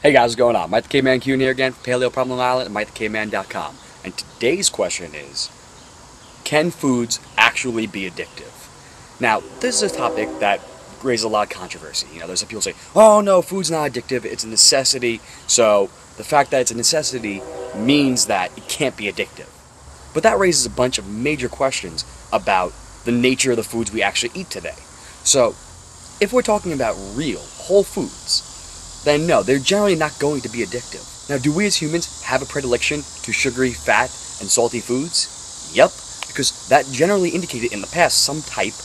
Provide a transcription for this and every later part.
Hey guys, what's going on? Mike the Caveman Q here again, Paleo Problem Island, and MikeTheCaveman.com. And today's question is, can foods actually be addictive? Now, this is a topic that raises a lot of controversy. There's some people say, oh no, food's not addictive, it's a necessity, so the fact that it's a necessity means that it can't be addictive. But that raises a bunch of major questions about the nature of the foods we actually eat today. So, if we're talking about real, whole foods, then no, they're generally not going to be addictive. Now, do we as humans have a predilection to sugary, fat, and salty foods? Yep, because that generally indicated in the past some type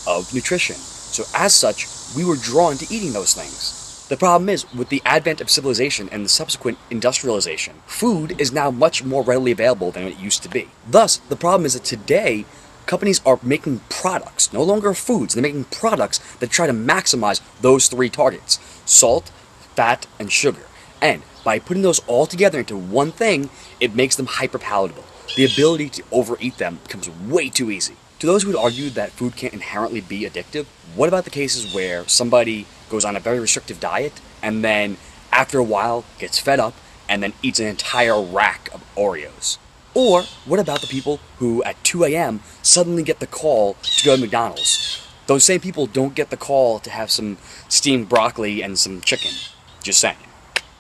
of nutrition. So as such, we were drawn to eating those things. The problem is, with the advent of civilization and the subsequent industrialization, food is now much more readily available than it used to be. Thus, the problem is that today, companies are making products, no longer foods, they're making products that try to maximize those three targets: salt, fat, and sugar. And by putting those all together into one thing, it makes them hyper palatable. The ability to overeat them becomes way too easy. To those who would argue that food can't inherently be addictive, what about the cases where somebody goes on a very restrictive diet and then after a while gets fed up and then eats an entire rack of Oreos? Or what about the people who at 2 a.m. suddenly get the call to go to McDonald's? Those same people don't get the call to have some steamed broccoli and some chicken. Just saying.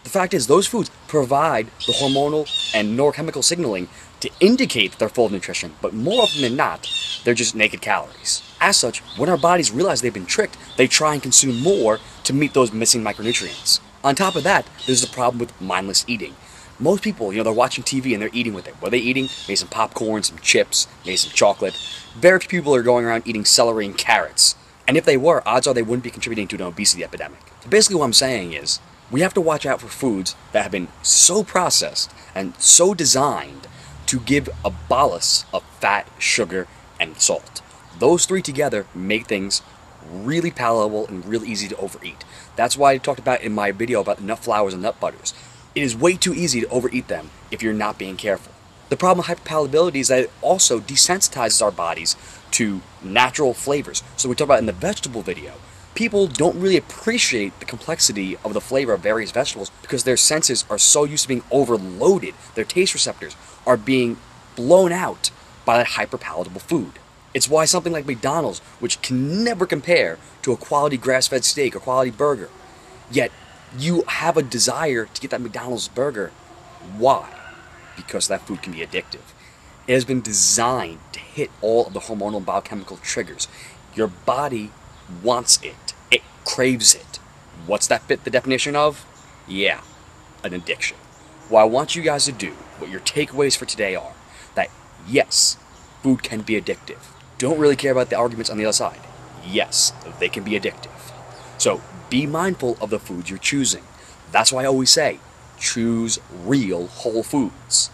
The fact is, those foods provide the hormonal and neurochemical signaling to indicate that they're full of nutrition, but more often than not, they're just naked calories. As such, when our bodies realize they've been tricked, they try and consume more to meet those missing micronutrients. On top of that, there's the problem with mindless eating. Most people, they're watching TV and they're eating with it. What are they eating? Maybe some popcorn, some chips, maybe some chocolate. Very few people are going around eating celery and carrots. And if they were, odds are they wouldn't be contributing to an obesity epidemic. So basically what I'm saying is, we have to watch out for foods that have been so processed and so designed to give a bolus of fat, sugar, and salt. Those three together make things really palatable and really easy to overeat. That's why I talked about in my video about the nut flours and nut butters. It is way too easy to overeat them if you're not being careful. The problem with hyperpalatability is that it also desensitizes our bodies to natural flavors. So we talked about in the vegetable video, people don't really appreciate the complexity of the flavor of various vegetables because their senses are so used to being overloaded. Their taste receptors are being blown out by that hyperpalatable food. It's why something like McDonald's, which can never compare to a quality grass-fed steak or quality burger, yet you have a desire to get that McDonald's burger. Why? Because that food can be addictive. It has been designed to hit all of the hormonal and biochemical triggers. Your body wants it. It craves it. What's that fit the definition of? Yeah, an addiction. What I want you guys to do, what your takeaways for today are, that yes, food can be addictive. Don't really care about the arguments on the other side. Yes, they can be addictive. So be mindful of the foods you're choosing. That's why I always say, choose real whole foods.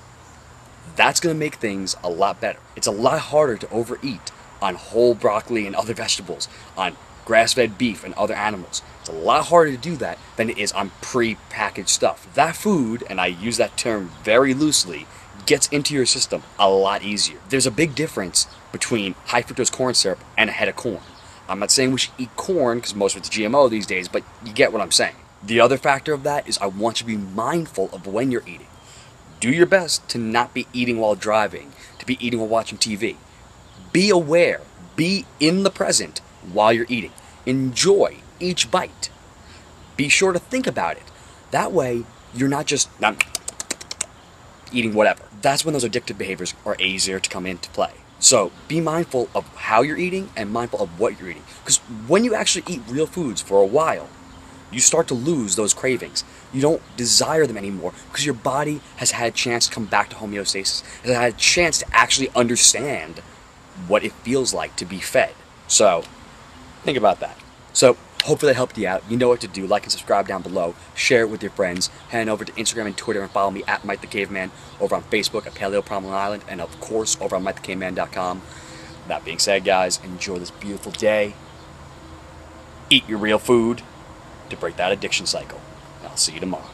That's going to make things a lot better. It's a lot harder to overeat on whole broccoli and other vegetables, on grass-fed beef and other animals. It's a lot harder to do that than it is on pre-packaged stuff. That food, and I use that term very loosely, gets into your system a lot easier. There's a big difference between high fructose corn syrup and a head of corn. I'm not saying we should eat corn because most of it's GMO these days, but you get what I'm saying. The other factor of that is I want you to be mindful of when you're eating. Do your best to not be eating while driving, to be eating while watching TV. Be aware, be in the present while you're eating. Enjoy each bite. Be sure to think about it. That way, you're not just eating whatever. That's when those addictive behaviors are easier to come into play. So be mindful of how you're eating and mindful of what you're eating. Because when you actually eat real foods for a while, you start to lose those cravings. You don't desire them anymore because your body has had a chance to come back to homeostasis, has had a chance to actually understand what it feels like to be fed. So think about that. So hopefully that helped you out. You know what to do. Like and subscribe down below. Share it with your friends. Head over to Instagram and Twitter and follow me at Mike the Caveman, over on Facebook at Paleo Problem Island, and of course over on MikeTheCaveman.com. That being said, guys, enjoy this beautiful day. Eat your real food to break that addiction cycle. And I'll see you tomorrow.